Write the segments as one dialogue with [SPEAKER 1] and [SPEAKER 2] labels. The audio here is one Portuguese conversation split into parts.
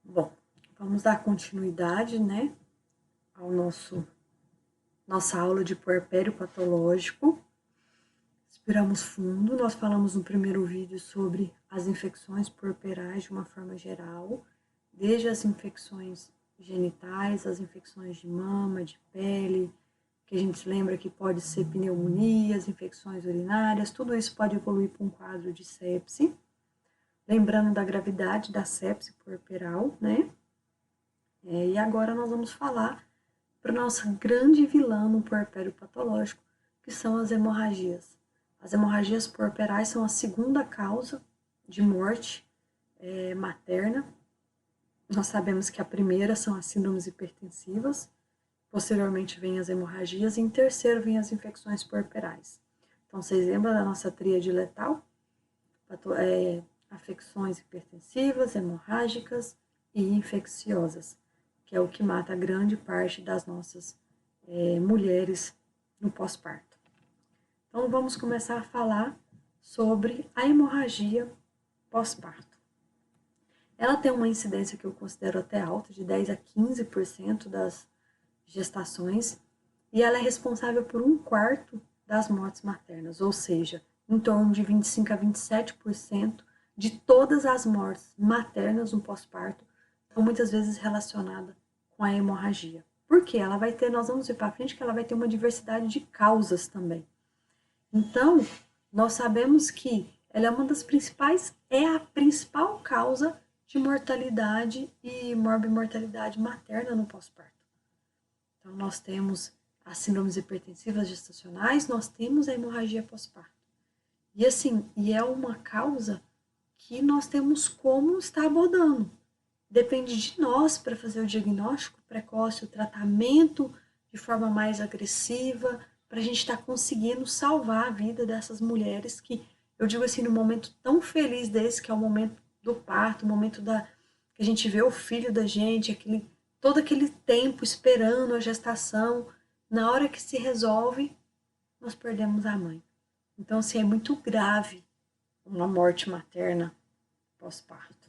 [SPEAKER 1] Bom, vamos dar continuidade, né, ao nossa aula de puerpério patológico. Respiramos fundo. Nós falamos no primeiro vídeo sobre as infecções puerperais de uma forma geral, desde as infecções genitais, as infecções de mama, de pele, que a gente lembra que pode ser pneumonias, infecções urinárias, tudo isso pode evoluir para um quadro de sepse. Lembrando da gravidade da sepse puerperal, né? E agora nós vamos falar para o nosso grande vilão no puerpério patológico, que são as hemorragias. As hemorragias puerperais são a segunda causa de morte materna. Nós sabemos que a primeira são as síndromes hipertensivas, posteriormente vem as hemorragias e em terceiro vem as infecções puerperais. Então, vocês lembram da nossa tríade letal? Afecções hipertensivas, hemorrágicas e infecciosas, que é o que mata grande parte das nossas mulheres no pós-parto. Então, vamos começar a falar sobre a hemorragia pós-parto. Ela tem uma incidência que eu considero até alta, de 10 a 15% das gestações, e ela é responsável por 1/4 das mortes maternas, ou seja, em torno de 25 a 27% de todas as mortes maternas no pós-parto estão muitas vezes relacionadas com a hemorragia. Por quê? Ela vai ter, nós vamos ver para frente que ela vai ter uma diversidade de causas também. Então, nós sabemos que ela é uma das principais, é a principal causa de mortalidade e morbimortalidade materna no pós-parto. Então, nós temos as síndromes hipertensivas gestacionais, nós temos a hemorragia pós-parto. E assim, é uma causa que nós temos como estar abordando. Depende de nós para fazer o diagnóstico precoce, o tratamento de forma mais agressiva, para a gente estar conseguindo salvar a vida dessas mulheres que, eu digo assim, no momento tão feliz desse, que é o momento do parto, o momento que a gente vê o filho da gente, todo aquele tempo esperando a gestação, na hora que se resolve, nós perdemos a mãe. Então, assim, é muito grave uma morte materna pós-parto.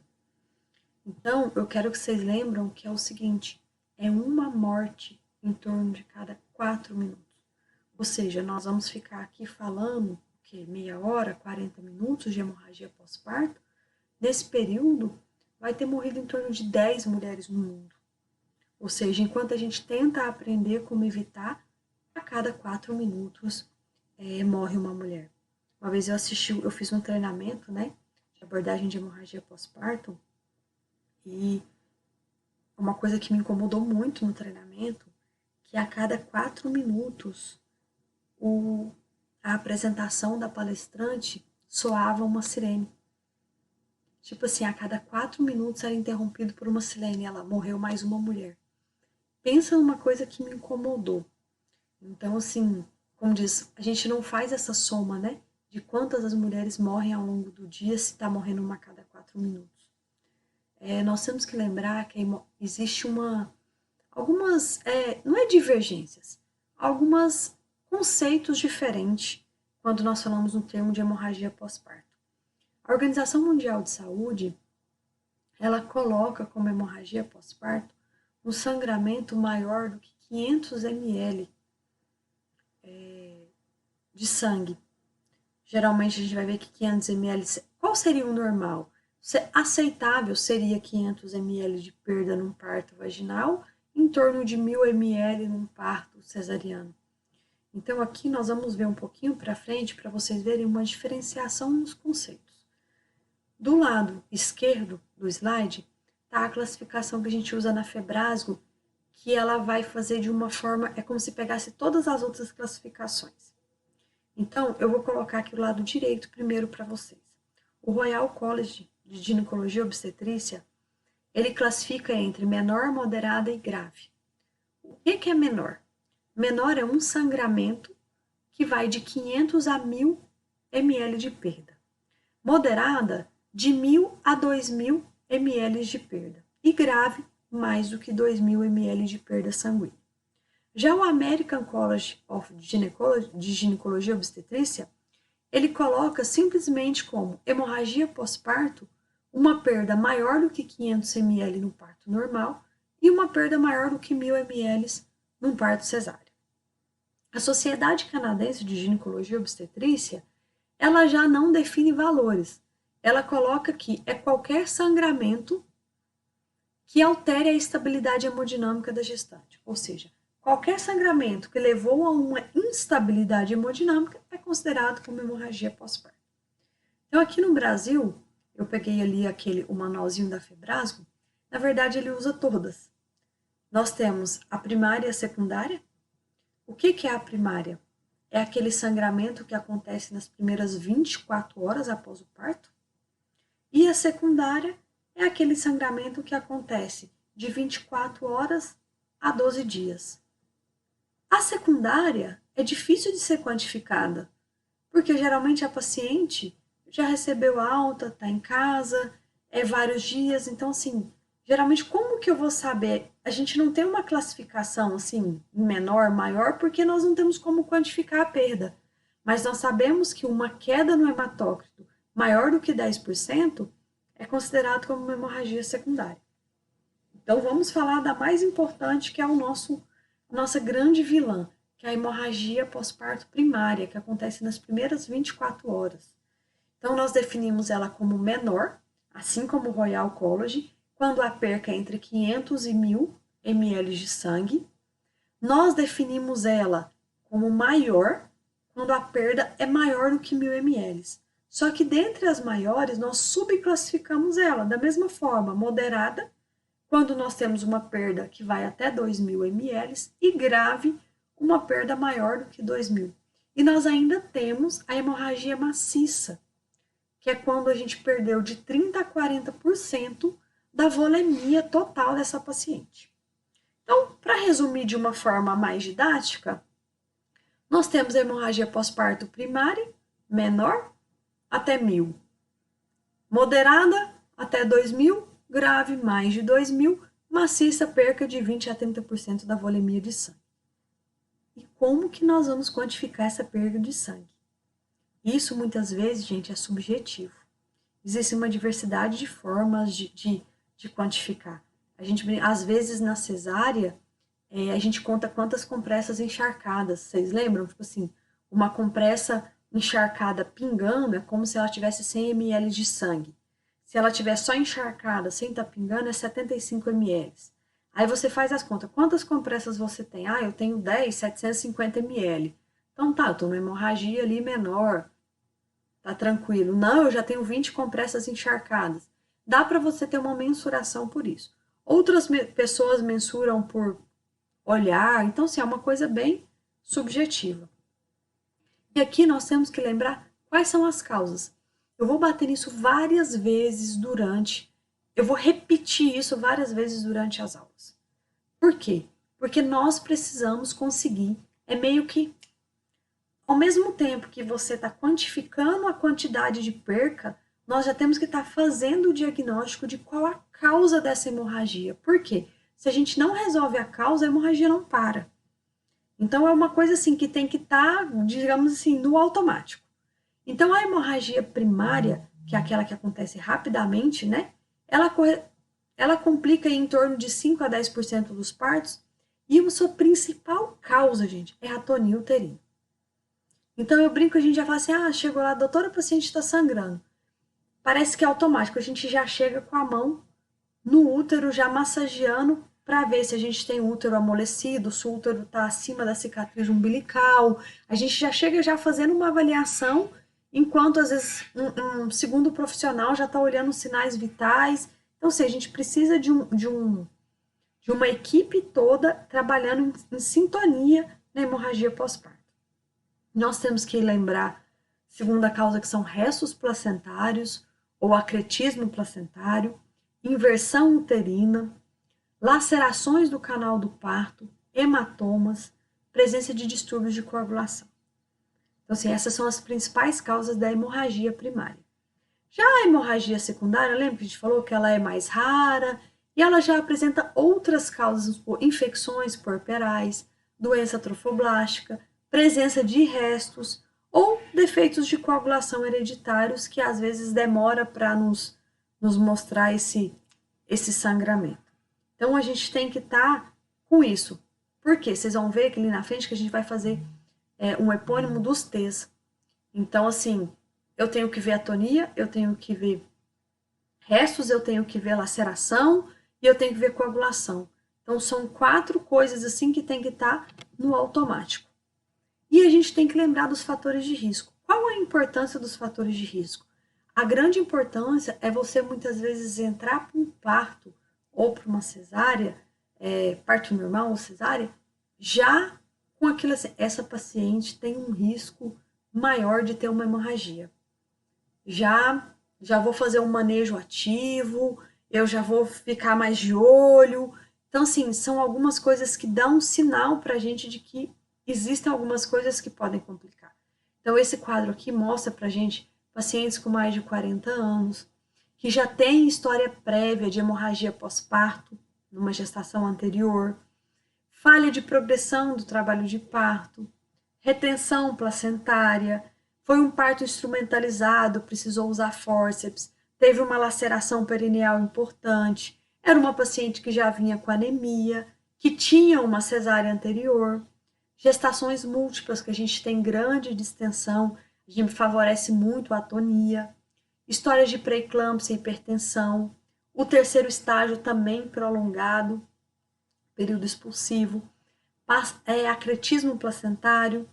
[SPEAKER 1] Então, eu quero que vocês lembram que é o seguinte, é uma morte em torno de cada 4 minutos. Ou seja, nós vamos ficar aqui falando, meia hora, 40 minutos de hemorragia pós-parto. Nesse período, vai ter morrido em torno de 10 mulheres no mundo. Ou seja, enquanto a gente tenta aprender como evitar, a cada 4 minutos morre uma mulher. Uma vez eu fiz um treinamento, né, de abordagem de hemorragia pós-parto, e uma coisa que me incomodou muito no treinamento, que a cada 4 minutos a apresentação da palestrante soava uma sirene. Tipo assim, a cada 4 minutos era interrompido por uma sirene, ela morreu mais uma mulher. Pensa numa coisa que me incomodou. Então, assim, como diz, a gente não faz essa soma, né? De quantas as mulheres morrem ao longo do dia se está morrendo uma a cada 4 minutos. Nós temos que lembrar que existe algumas, não é divergências, alguns conceitos diferentes quando nós falamos no termo de hemorragia pós-parto. A Organização Mundial de Saúde, ela coloca como hemorragia pós-parto um sangramento maior do que 500 ml de sangue. Geralmente a gente vai ver que 500 ml, qual seria o normal? Aceitável seria 500 ml de perda num parto vaginal, em torno de 1000 ml num parto cesariano. Então aqui nós vamos ver um pouquinho para frente para vocês verem uma diferenciação nos conceitos. Do lado esquerdo do slide está a classificação que a gente usa na Febrasgo, que ela vai fazer de uma forma, é como se pegasse todas as outras classificações. Então, eu vou colocar aqui o lado direito primeiro para vocês. O Royal College de Ginecologia e Obstetrícia, ele classifica entre menor, moderada e grave. O que é menor? Menor é um sangramento que vai de 500 a 1000 ml de perda. Moderada, de 1000 a 2000 ml de perda. E grave, mais do que 2000 ml de perda sanguínea. Já o American College of de Ginecologia e Obstetrícia, ele coloca simplesmente como hemorragia pós-parto uma perda maior do que 500 ml no parto normal e uma perda maior do que 1.000 ml num parto cesáreo. A Sociedade Canadense de Ginecologia e Obstetrícia, ela já não define valores. Ela coloca que é qualquer sangramento que altere a estabilidade hemodinâmica da gestante. Ou seja, qualquer sangramento que levou a uma instabilidade hemodinâmica é considerado como hemorragia pós-parto. Então, aqui no Brasil, eu peguei ali o manualzinho da Febrasgo, na verdade ele usa todas. Nós temos a primária e a secundária. O que é a primária? É aquele sangramento que acontece nas primeiras 24 horas após o parto. E a secundária é aquele sangramento que acontece de 24 horas a 12 dias. A secundária é difícil de ser quantificada, porque geralmente a paciente já recebeu alta, está em casa, vários dias, então assim, geralmente como que eu vou saber? A gente não tem uma classificação assim, menor, maior, porque nós não temos como quantificar a perda, mas nós sabemos que uma queda no hematócrito maior do que 10% é considerado como uma hemorragia secundária. Então vamos falar da mais importante, que é nossa grande vilã, que é a hemorragia pós-parto primária, que acontece nas primeiras 24 horas. Então, nós definimos ela como menor, assim como o Royal College, quando a perca é entre 500 e 1.000 ml de sangue. Nós definimos ela como maior, quando a perda é maior do que 1.000 ml. Só que dentre as maiores, nós subclassificamos ela da mesma forma, moderada, quando nós temos uma perda que vai até 2.000 ml, e grave, uma perda maior do que 2.000. E nós ainda temos a hemorragia maciça, que é quando a gente perdeu de 30% a 40% da volemia total dessa paciente. Então, para resumir de uma forma mais didática, nós temos a hemorragia pós-parto primária, menor, até 1.000. Moderada, até 2.000. Grave, mais de 2.000. Maciça, perca de 20% a 30% da volemia de sangue. E como que nós vamos quantificar essa perda de sangue? Isso, muitas vezes, gente, é subjetivo. Existe uma diversidade de formas de quantificar. Às vezes, na cesárea, a gente conta quantas compressas encharcadas. Vocês lembram? Tipo assim, uma compressa encharcada pingando é como se ela tivesse 100 ml de sangue. Se ela tiver só encharcada, sem estar pingando, é 75 ml. Aí você faz as contas. Quantas compressas você tem? Eu tenho 10, 750 ml. Então tá, eu tô numa hemorragia ali menor. Tá tranquilo. Não, eu já tenho 20 compressas encharcadas. Dá para você ter uma mensuração por isso. Outras pessoas mensuram por olhar. Então, assim, é uma coisa bem subjetiva. E aqui nós temos que lembrar quais são as causas. Eu vou bater nisso várias vezes eu vou repetir isso várias vezes durante as aulas. Por quê? Porque nós precisamos conseguir, meio que, ao mesmo tempo que você está quantificando a quantidade de perca, nós já temos que estar fazendo o diagnóstico de qual a causa dessa hemorragia. Por quê? Se a gente não resolve a causa, a hemorragia não para. Então, é uma coisa assim que tem que estar, digamos assim, no automático. Então, a hemorragia primária, que é aquela que acontece rapidamente, né? Ela complica em torno de 5 a 10% dos partos, e a sua principal causa, gente, é a atonia uterina. Então, eu brinco, a gente já fala assim, chegou lá, doutora, o paciente está sangrando. Parece que é automático, a gente já chega com a mão no útero, já massageando, para ver se a gente tem útero amolecido, se o útero está acima da cicatriz umbilical. A gente já chega já fazendo uma avaliação, enquanto às vezes um segundo profissional já está olhando os sinais vitais. Então, assim, a gente precisa de uma equipe toda trabalhando em sintonia na hemorragia pós-parto. Nós temos que lembrar, segunda causa, que são restos placentários ou acretismo placentário, inversão uterina, lacerações do canal do parto, hematomas, presença de distúrbios de coagulação. Então, assim, essas são as principais causas da hemorragia primária. Já a hemorragia secundária, lembra que a gente falou que ela é mais rara e ela já apresenta outras causas, infecções puerperais, doença trofoblástica, presença de restos ou defeitos de coagulação hereditários que às vezes demora para nos nos mostrar esse sangramento. Então, a gente tem que estar com isso. Por quê? Vocês vão ver que ali na frente que a gente vai fazer um epônimo dos T's. Então, assim, eu tenho que ver atonia, eu tenho que ver restos, eu tenho que ver laceração e eu tenho que ver coagulação. Então, são 4 coisas assim que tem que estar no automático. E a gente tem que lembrar dos fatores de risco. Qual a importância dos fatores de risco? A grande importância é você muitas vezes entrar para um parto ou para uma cesárea, parto normal ou cesárea, já com aquilo assim, essa paciente tem um risco maior de ter uma hemorragia. Já vou fazer um manejo ativo, eu já vou ficar mais de olho. Então, assim, são algumas coisas que dão um sinal para a gente de que existem algumas coisas que podem complicar. Então, esse quadro aqui mostra para a gente pacientes com mais de 40 anos, que já têm história prévia de hemorragia pós-parto, numa gestação anterior, falha de progressão do trabalho de parto, retenção placentária, foi um parto instrumentalizado, precisou usar fórceps, teve uma laceração perineal importante, era uma paciente que já vinha com anemia, que tinha uma cesárea anterior, gestações múltiplas, que a gente tem grande distensão, a gente favorece muito a atonia, histórias de pré-eclâmpsia e hipertensão, o terceiro estágio também prolongado, período expulsivo, acretismo placentário,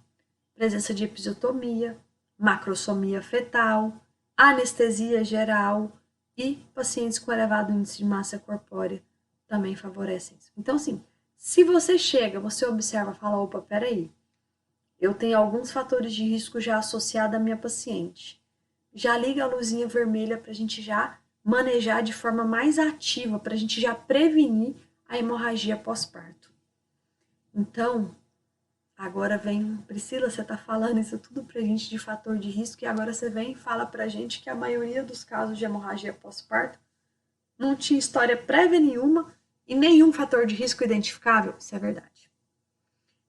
[SPEAKER 1] presença de episiotomia, macrosomia fetal, anestesia geral e pacientes com elevado índice de massa corpórea também favorecem isso. Então, assim, se você chega, você observa, fala, opa, peraí, eu tenho alguns fatores de risco já associados à minha paciente. Já liga a luzinha vermelha para a gente já manejar de forma mais ativa, para a gente já prevenir a hemorragia pós-parto. Então, agora vem, Priscila, você está falando isso tudo para a gente de fator de risco e agora você vem e fala para a gente que a maioria dos casos de hemorragia pós-parto não tinha história prévia nenhuma e nenhum fator de risco identificável. Isso é verdade.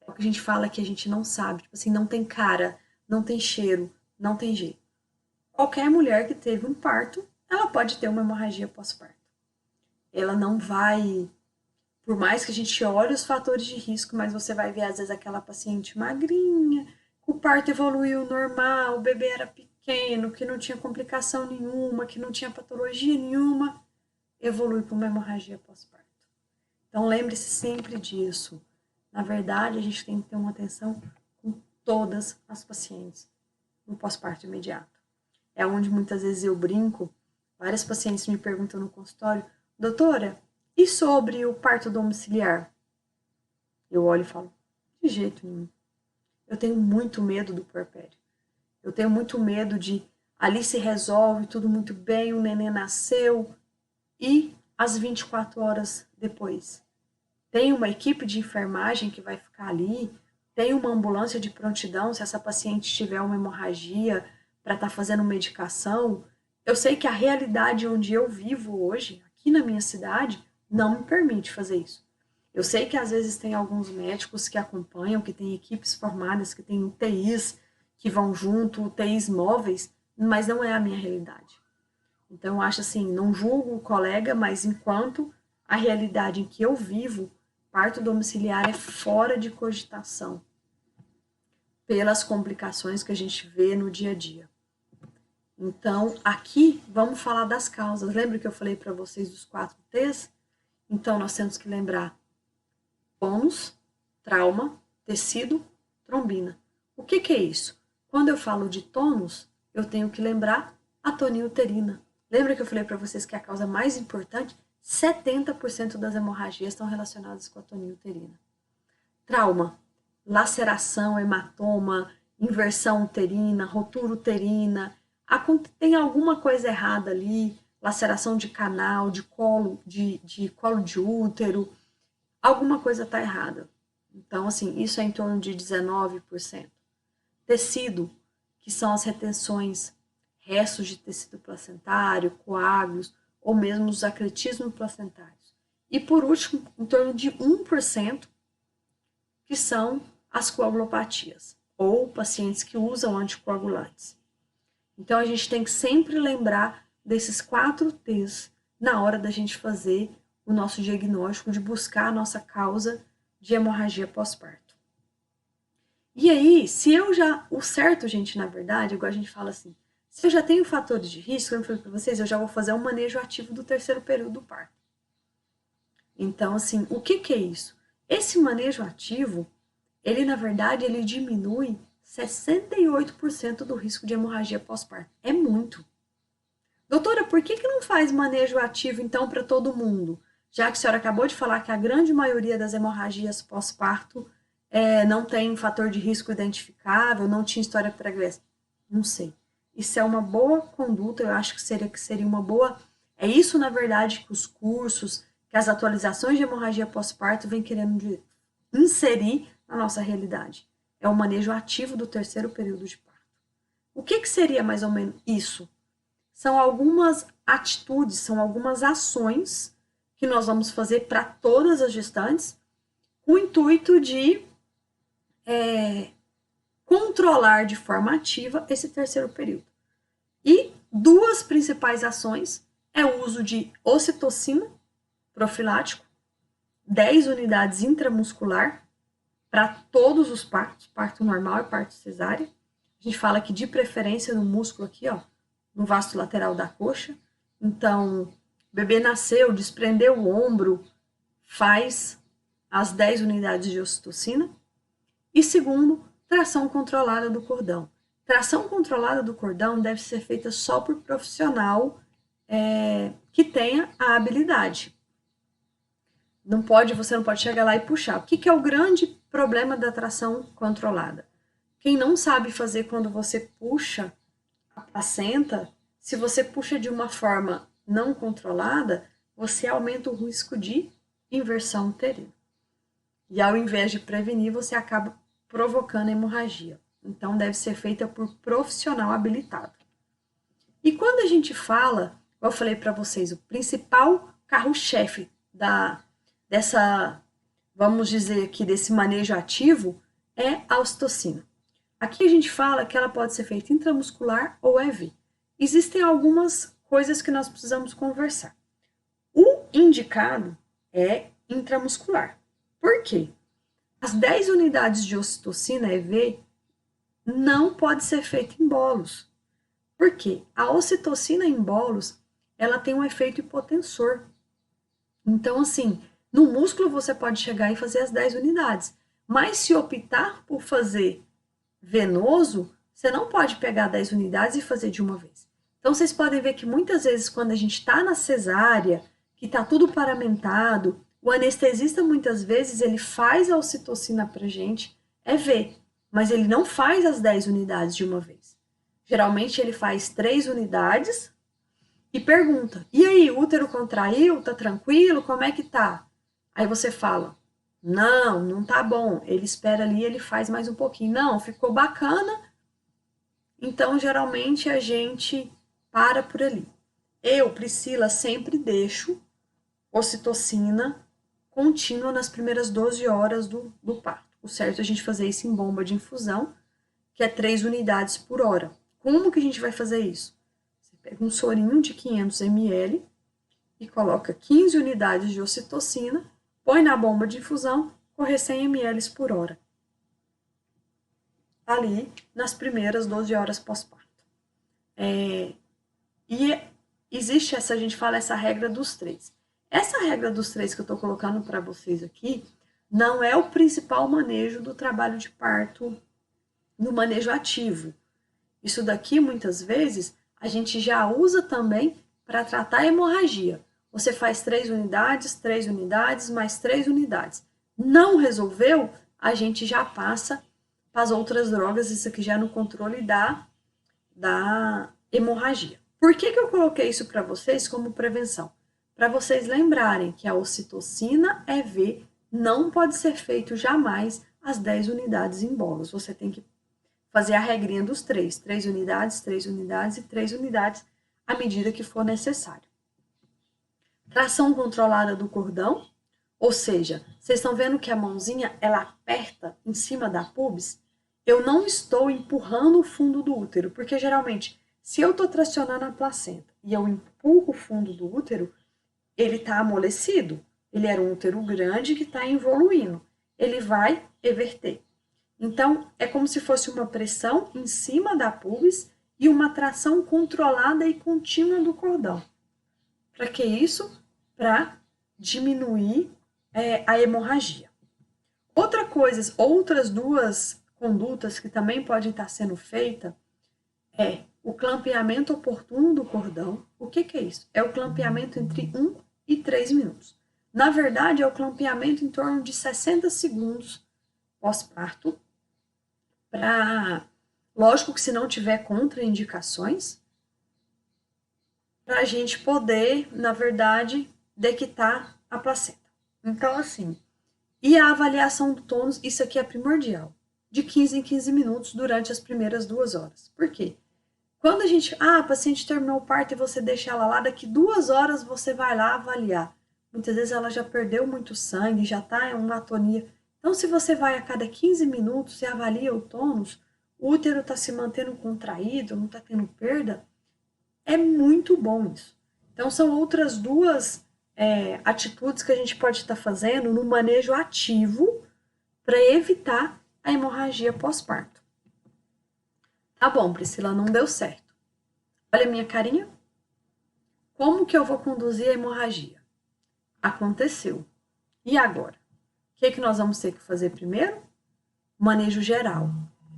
[SPEAKER 1] É o que a gente fala que a gente não sabe. Tipo assim, não tem cara, não tem cheiro, não tem jeito. Qualquer mulher que teve um parto, ela pode ter uma hemorragia pós-parto. Ela não vai, por mais que a gente olhe os fatores de risco, mas você vai ver às vezes aquela paciente magrinha, o parto evoluiu normal, o bebê era pequeno, que não tinha complicação nenhuma, que não tinha patologia nenhuma, evolui para uma hemorragia pós-parto. Então lembre-se sempre disso. Na verdade, a gente tem que ter uma atenção com todas as pacientes no pós-parto imediato. É onde muitas vezes eu brinco, várias pacientes me perguntam no consultório, doutora, e sobre o parto domiciliar? Eu olho e falo, de jeito nenhum. Eu tenho muito medo do puerpério. Eu tenho muito medo de ali se resolve tudo muito bem, o neném nasceu e às 24 horas depois. Tem uma equipe de enfermagem que vai ficar ali, tem uma ambulância de prontidão se essa paciente tiver uma hemorragia para estar fazendo medicação. Eu sei que a realidade onde eu vivo hoje, aqui na minha cidade, não me permite fazer isso. Eu sei que às vezes tem alguns médicos que acompanham, que tem equipes formadas, que tem UTIs que vão junto, UTIs móveis, mas não é a minha realidade. Então eu acho assim, não julgo o colega, mas enquanto a realidade em que eu vivo, parto domiciliar é fora de cogitação, pelas complicações que a gente vê no dia a dia. Então, aqui vamos falar das causas. Lembra que eu falei para vocês dos 4 T's? Então, nós temos que lembrar tônus, trauma, tecido, trombina. O que é isso? Quando eu falo de tônus, eu tenho que lembrar atonia uterina. Lembra que eu falei para vocês que a causa mais importante, 70% das hemorragias estão relacionadas com a atonia uterina. Trauma, laceração, hematoma, inversão uterina, rotura uterina, tem alguma coisa errada ali, laceração de canal, de colo de útero, alguma coisa está errada. Então, assim, isso é em torno de 19%. Tecido, que são as retenções, restos de tecido placentário, coágulos, ou mesmo os acretismos placentários. E, por último, em torno de 1%, que são as coagulopatias, ou pacientes que usam anticoagulantes. Então, a gente tem que sempre lembrar desses 4 T's na hora da gente fazer o nosso diagnóstico, de buscar a nossa causa de hemorragia pós-parto. E aí, se eu já... O certo, gente, na verdade, igual a gente fala assim, se eu já tenho fatores de risco, como eu falei para vocês, eu já vou fazer um manejo ativo do terceiro período do parto. Então, assim, o que é isso? Esse manejo ativo, ele, na verdade, ele diminui 68% do risco de hemorragia pós-parto. É muito. Doutora, por que não faz manejo ativo, então, para todo mundo? Já que a senhora acabou de falar que a grande maioria das hemorragias pós-parto não tem fator de risco identificável, não tinha história pregressa. Não sei. Isso é uma boa conduta, eu acho que seria uma boa... É isso, na verdade, que os cursos, que as atualizações de hemorragia pós-parto vêm querendo inserir na nossa realidade. É o manejo ativo do terceiro período de parto. O que seria mais ou menos isso? São algumas atitudes, são algumas ações que nós vamos fazer para todas as gestantes, com o intuito de controlar de forma ativa esse terceiro período. E 2 principais ações é o uso de ocitocina profilático, 10 unidades intramuscular, para todos os partos, parto normal e parto cesárea. A gente fala que de preferência no músculo aqui, ó, no vasto lateral da coxa. Então, o bebê nasceu, desprendeu o ombro, faz as 10 unidades de ocitocina. E segundo, tração controlada do cordão. Tração controlada do cordão deve ser feita só por profissional que tenha a habilidade. Você não pode chegar lá e puxar. O que é o grande problema da tração controlada? Quem não sabe fazer quando você puxa a placenta, se você puxa de uma forma não controlada, você aumenta o risco de inversão uterina. E ao invés de prevenir, você acaba provocando hemorragia. Então, deve ser feita por profissional habilitado. E quando a gente fala, eu falei para vocês, o principal carro-chefe dessa, vamos dizer aqui, desse manejo ativo é a ocitocina. Aqui a gente fala que ela pode ser feita intramuscular ou EV. Existem algumas coisas que nós precisamos conversar. O indicado é intramuscular. Por quê? As 10 unidades de ocitocina EV não pode ser feita em bolos. Por quê? A ocitocina em bolos, ela tem um efeito hipotensor. Então, assim, no músculo você pode chegar e fazer as 10 unidades. Mas se optar por fazer venoso, você não pode pegar 10 unidades e fazer de uma vez. Então, vocês podem ver que muitas vezes, quando a gente está na cesárea, que está tudo paramentado, o anestesista, muitas vezes, ele faz a ocitocina pra gente, EV, mas ele não faz as 10 unidades de uma vez. Geralmente, ele faz 3 unidades e pergunta, e aí, o útero contraiu? Tá tranquilo? Como é que tá? Aí você fala, não tá bom. Ele espera ali, ele faz mais um pouquinho. Não, ficou bacana. Então, geralmente, a gente para por ali. Eu, Priscila, sempre deixo ocitocina contínua nas primeiras 12 horas do parto. O certo é a gente fazer isso em bomba de infusão, que é 3 unidades por hora. Como que a gente vai fazer isso? Você pega um sorinho de 500 ml e coloca 15 unidades de ocitocina, põe na bomba de infusão, correr 100 ml por hora. Ali, nas primeiras 12 horas pós-parto. E existe a gente fala essa regra dos 3. Essa regra dos 3 que eu estou colocando para vocês aqui, não é o principal manejo do trabalho de parto no manejo ativo. Isso daqui, muitas vezes, a gente já usa também para tratar a hemorragia. Você faz 3 unidades, mais 3 unidades. Não resolveu, a gente já passa para as outras drogas, isso aqui já é no controle da hemorragia. Por que eu coloquei isso para vocês como prevenção? Para vocês lembrarem que a ocitocina EV não pode ser feito jamais as 10 unidades em bolos. Você tem que fazer a regrinha dos 3. 3 unidades, 3 unidades e 3 unidades à medida que for necessário. Tração controlada do cordão, ou seja, vocês estão vendo que a mãozinha ela aperta em cima da pubis? Eu não estou empurrando o fundo do útero, porque geralmente, se eu estou tracionando a placenta e eu empurro o fundo do útero, ele está amolecido. Ele era um útero grande que está evoluindo. Ele vai everter. Então, é como se fosse uma pressão em cima da pubis e uma tração controlada e contínua do cordão. Para que isso? Para diminuir a hemorragia. Outras duas condutas que também podem estar sendo feitas é o clampeamento oportuno do cordão. O que é isso? É o clampeamento entre 1 e 3 minutos. Na verdade, é o clampeamento em torno de 60 segundos pós-parto. Lógico que se não tiver contraindicações, para a gente poder, na verdade, dequitar a placenta. Então, assim, e a avaliação do tônus, isso aqui é primordial, de 15 em 15 minutos durante as primeiras 2 horas. Por quê? Quando a paciente terminou o parto e você deixa ela lá, daqui 2 horas você vai lá avaliar. Muitas vezes ela já perdeu muito sangue, já está em uma atonia. Então, se você vai a cada 15 minutos e avalia o tônus, o útero está se mantendo contraído, não está tendo perda, é muito bom isso. Então, são outras duas atitudes que a gente pode estar fazendo no manejo ativo para evitar a hemorragia pós-parto. Tá bom, Priscila, não deu certo. Olha a minha carinha. Como que eu vou conduzir a hemorragia? Aconteceu. E agora? O que nós vamos ter que fazer primeiro? Manejo geral.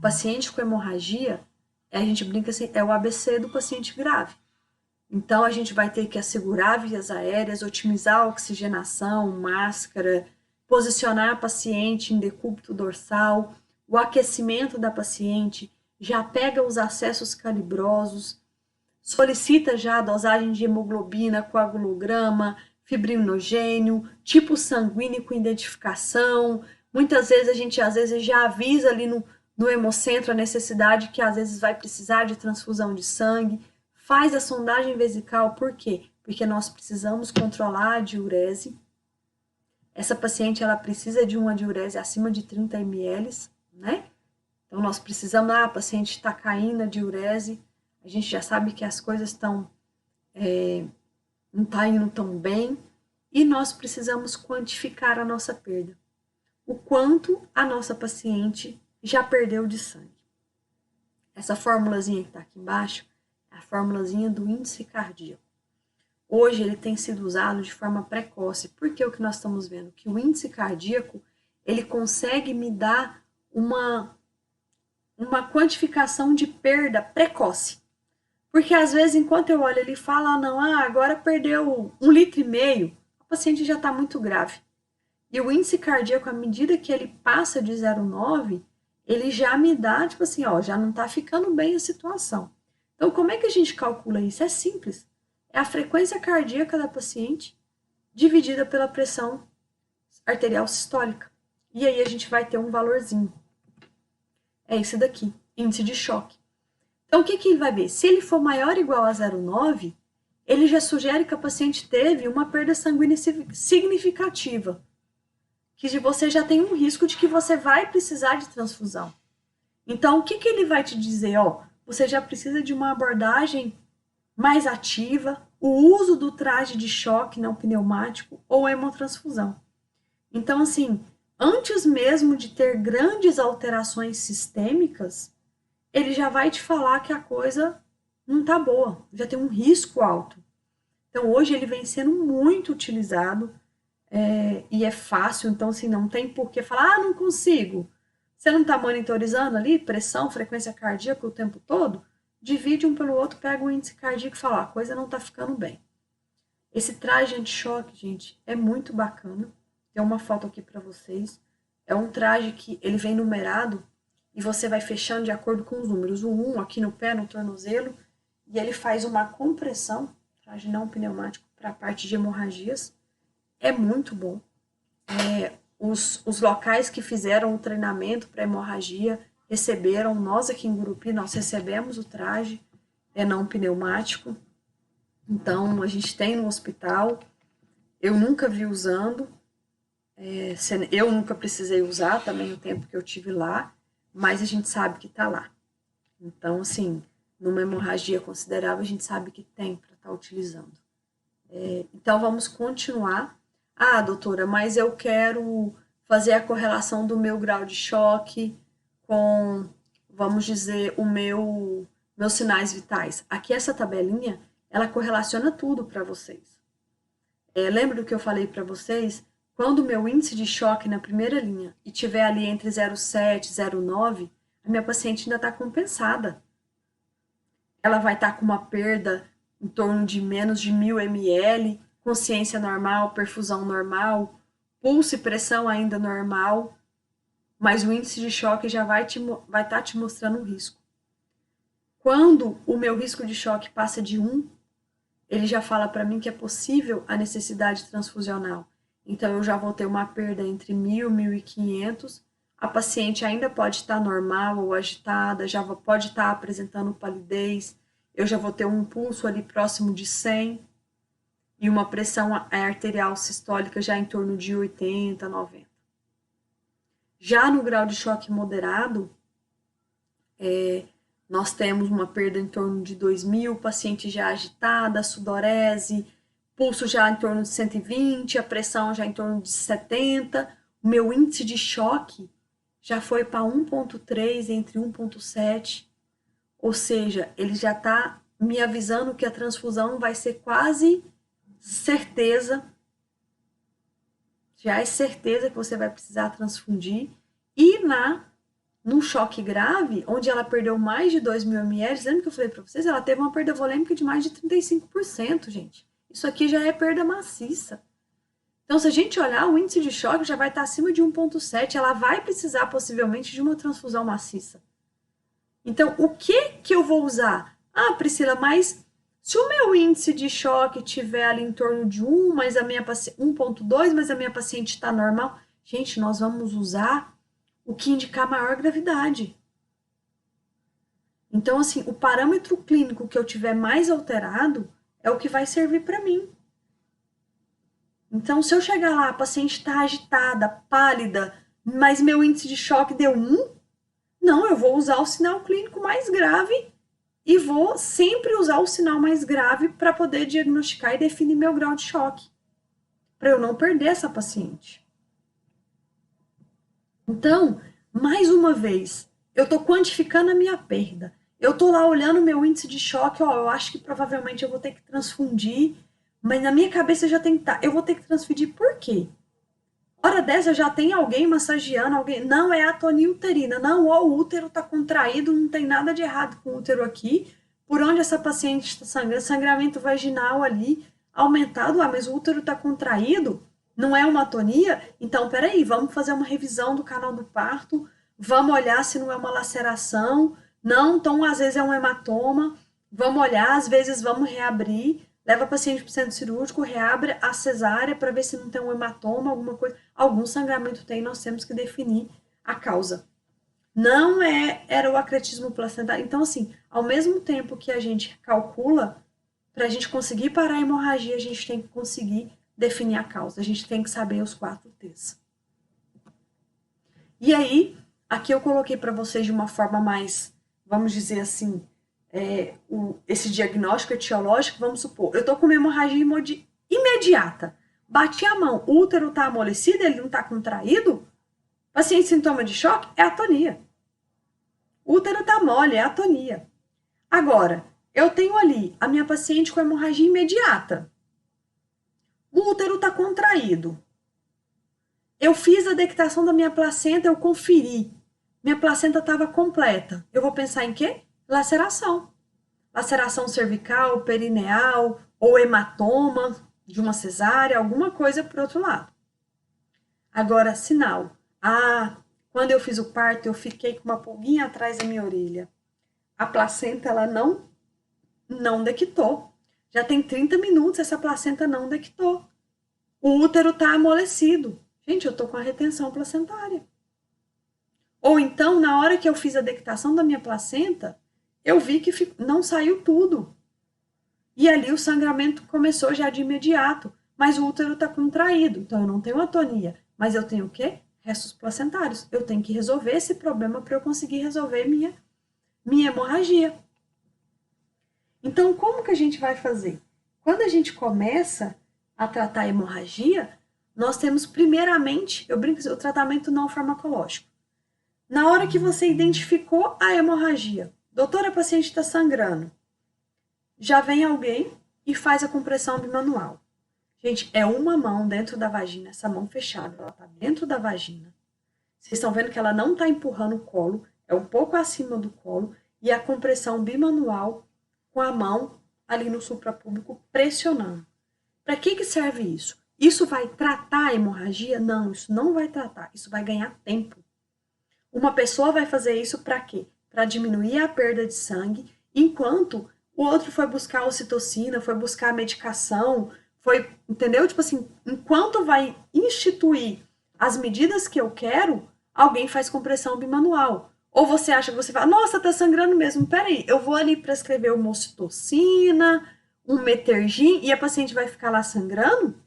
[SPEAKER 1] Paciente com hemorragia, a gente brinca assim, é o ABC do paciente grave. Então, a gente vai ter que assegurar vias aéreas, otimizar a oxigenação, máscara, posicionar a paciente em decúbito dorsal, o aquecimento da paciente, já pega os acessos calibrosos, solicita já a dosagem de hemoglobina, coagulograma, fibrinogênio, tipo sanguíneo com identificação. Muitas vezes a gente já avisa ali no hemocentro a necessidade que às vezes vai precisar de transfusão de sangue. Faz a sondagem vesical, por quê? Porque nós precisamos controlar a diurese. Essa paciente, ela precisa de uma diurese acima de 30 ml, né? Então, nós precisamos, a paciente está caindo a diurese, a gente já sabe que as coisas estão, não está indo tão bem, e nós precisamos quantificar a nossa perda. O quanto a nossa paciente já perdeu de sangue. Essa formulazinha que está aqui embaixo, a formulazinha do índice cardíaco. Hoje ele tem sido usado de forma precoce, porque o que nós estamos vendo? Que o índice cardíaco, ele consegue me dar uma quantificação de perda precoce. Porque às vezes, enquanto eu olho, ele fala, agora perdeu 1,5 litro, a paciente já está muito grave. E o índice cardíaco, à medida que ele passa de 0,9, ele já me dá, tipo assim, já não está ficando bem a situação. Então, como é que a gente calcula isso? É simples. É a frequência cardíaca da paciente dividida pela pressão arterial sistólica. E aí a gente vai ter um valorzinho. É esse daqui, índice de choque. Então, o que ele vai ver? Se ele for maior ou igual a 0,9, ele já sugere que a paciente teve uma perda sanguínea significativa. Que você já tem um risco de que você vai precisar de transfusão. Então, o que ele vai te dizer? Você já precisa de uma abordagem mais ativa, o uso do traje de choque não pneumático ou hemotransfusão. Então, assim, antes mesmo de ter grandes alterações sistêmicas, ele já vai te falar que a coisa não está boa, já tem um risco alto. Então, hoje ele vem sendo muito utilizado e é fácil, então, assim, não tem por que falar, não consigo. Você não está monitorizando ali pressão, frequência cardíaca o tempo todo? Divide um pelo outro, pega o índice cardíaco e fala, a coisa não está ficando bem. Esse traje anti-choque, gente, é muito bacana. Tem uma foto aqui para vocês. É um traje que ele vem numerado e você vai fechando de acordo com os números. O 1 aqui no pé, no tornozelo, e ele faz uma compressão, traje não pneumático, para a parte de hemorragias. É muito bom. Os locais que fizeram o treinamento para hemorragia receberam, nós aqui em Gurupi, nós recebemos o traje, é não pneumático. Então, a gente tem no hospital, eu nunca vi usando, eu nunca precisei usar também o tempo que eu tive lá, mas a gente sabe que está lá. Então, assim, numa hemorragia considerável, a gente sabe que tem para estar utilizando. Então, vamos continuar. Ah, doutora, mas eu quero fazer a correlação do meu grau de choque com, vamos dizer, meus sinais vitais. Aqui essa tabelinha, ela correlaciona tudo para vocês. Lembra do que eu falei para vocês? Quando o meu índice de choque na primeira linha e tiver ali entre 0,7 e 0,9, a minha paciente ainda está compensada. Ela vai estar com uma perda em torno de menos de 1000 ml, consciência normal, perfusão normal, pulso e pressão ainda normal, mas o índice de choque já vai estar te mostrando um risco. Quando o meu risco de choque passa de 1, ele já fala para mim que é possível a necessidade transfusional. Então, eu já vou ter uma perda entre 1000 e 1500. A paciente ainda pode estar normal ou agitada, já pode estar apresentando palidez. Eu já vou ter um pulso ali próximo de 100 e uma pressão arterial sistólica já em torno de 80, 90. Já no grau de choque moderado, nós temos uma perda em torno de 2000, paciente já agitada, sudorese, pulso já em torno de 120, a pressão já em torno de 70. O meu índice de choque já foi para 1,3, entre 1,7. Ou seja, ele já está me avisando que a transfusão vai ser quase certeza. Já é certeza que você vai precisar transfundir. E num choque grave, onde ela perdeu mais de 2.000 ml, lembra que eu falei para vocês? Ela teve uma perda volêmica de mais de 35%, gente. Isso aqui já é perda maciça. Então, se a gente olhar, o índice de choque já vai estar acima de 1,7. Ela vai precisar, possivelmente, de uma transfusão maciça. Então, o que eu vou usar? Ah, Priscila, mas se o meu índice de choque tiver ali em torno de 1, mas 1,2, mas a minha paciente está normal, gente, nós vamos usar o que indicar maior gravidade. Então, assim, o parâmetro clínico que eu tiver mais alterado é o que vai servir para mim. Então, se eu chegar lá, a paciente está agitada, pálida, mas meu índice de choque deu 1, não, eu vou usar o sinal clínico mais grave e vou sempre usar o sinal mais grave para poder diagnosticar e definir meu grau de choque, para eu não perder essa paciente. Então, mais uma vez, eu estou quantificando a minha perda. Eu estou lá olhando meu índice de choque, eu acho que provavelmente eu vou ter que transfundir, mas na minha cabeça já tem que estar, eu vou ter que transfundir por quê? Hora dessa já tem alguém massageando, alguém, não é atonia uterina, não, o útero está contraído, não tem nada de errado com o útero aqui, por onde essa paciente está sangrando, sangramento vaginal ali, aumentado, mas o útero está contraído, não é uma atonia? Então, peraí, vamos fazer uma revisão do canal do parto, vamos olhar se não é uma laceração, não, então às vezes é um hematoma, vamos olhar, às vezes vamos reabrir, leva a paciente para o centro cirúrgico, reabre a cesárea para ver se não tem um hematoma, alguma coisa, algum sangramento tem, nós temos que definir a causa. Não era o acretismo placentário. Então, assim, ao mesmo tempo que a gente calcula, para a gente conseguir parar a hemorragia, a gente tem que conseguir definir a causa. A gente tem que saber os 4 T's. E aí, aqui eu coloquei para vocês de uma forma mais, vamos dizer assim, esse diagnóstico etiológico, vamos supor, eu estou com uma hemorragia imediata. Bati a mão, o útero está amolecido, ele não está contraído? Paciente sintoma de choque é atonia. O útero está mole, é atonia. Agora, eu tenho ali a minha paciente com hemorragia imediata. O útero está contraído. Eu fiz a dectação da minha placenta, eu conferi. Minha placenta estava completa. Eu vou pensar em quê? Laceração. Laceração cervical, perineal, ou hematoma de uma cesárea, alguma coisa por outro lado. Agora, sinal. Quando eu fiz o parto, eu fiquei com uma pulguinha atrás da minha orelha. A placenta, ela não dectou. Já tem 30 minutos, essa placenta não dectou. O útero está amolecido. Gente, eu estou com a retenção placentária. Ou então, na hora que eu fiz a dectação da minha placenta, eu vi que não saiu tudo. E ali o sangramento começou já de imediato. Mas o útero está contraído. Então, eu não tenho atonia. Mas eu tenho o quê? Restos placentários. Eu tenho que resolver esse problema para eu conseguir resolver minha hemorragia. Então, como que a gente vai fazer? quando a gente começa a tratar a hemorragia, nós temos primeiramente, eu brinco, o tratamento não farmacológico. Na hora que você identificou a hemorragia, doutora, a paciente está sangrando, já vem alguém e faz a compressão bimanual. Gente, é uma mão dentro da vagina, essa mão fechada, ela está dentro da vagina. Vocês estão vendo que ela não está empurrando o colo, é um pouco acima do colo, e a compressão bimanual com a mão ali no suprapúbico pressionando. Para que serve isso? Isso vai tratar a hemorragia? Não, isso não vai tratar, isso vai ganhar tempo. Uma pessoa vai fazer isso para quê? Para diminuir a perda de sangue, enquanto o outro foi buscar a ocitocina, foi buscar a medicação, foi, entendeu? Tipo assim, enquanto vai instituir as medidas que eu quero, alguém faz compressão bimanual. Ou você acha que você fala, nossa, tá sangrando mesmo, peraí, eu vou ali prescrever uma ocitocina, um metergin, e a paciente vai ficar lá sangrando?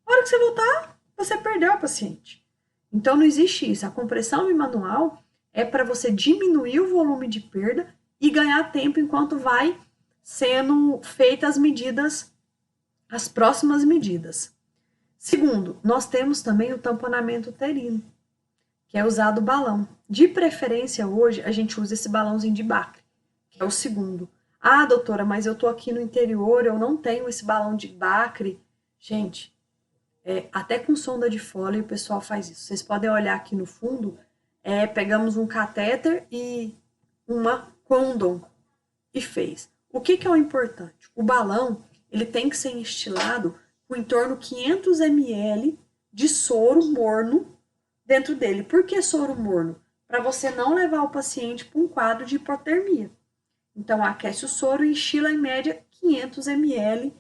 [SPEAKER 1] A hora que você voltar, você perdeu a paciente. Então não existe isso. A compressão bimanual é para você diminuir o volume de perda e ganhar tempo enquanto vai sendo feitas as medidas, as próximas medidas. Segundo, nós temos também o tamponamento uterino, que é usado o balão. De preferência hoje, a gente usa esse balãozinho de Bacri, que é o segundo. Ah, doutora, mas eu tô aqui no interior, eu não tenho esse balão de Bacri. Gente, até com sonda de Foley o pessoal faz isso. Vocês podem olhar aqui no fundo, pegamos um catéter e uma condom e fez. O que é o importante? O balão ele tem que ser instilado com em torno de 500 ml de soro morno dentro dele. Por que soro morno? Para você não levar o paciente para um quadro de hipotermia. Então, aquece o soro e enchila em média 500 ml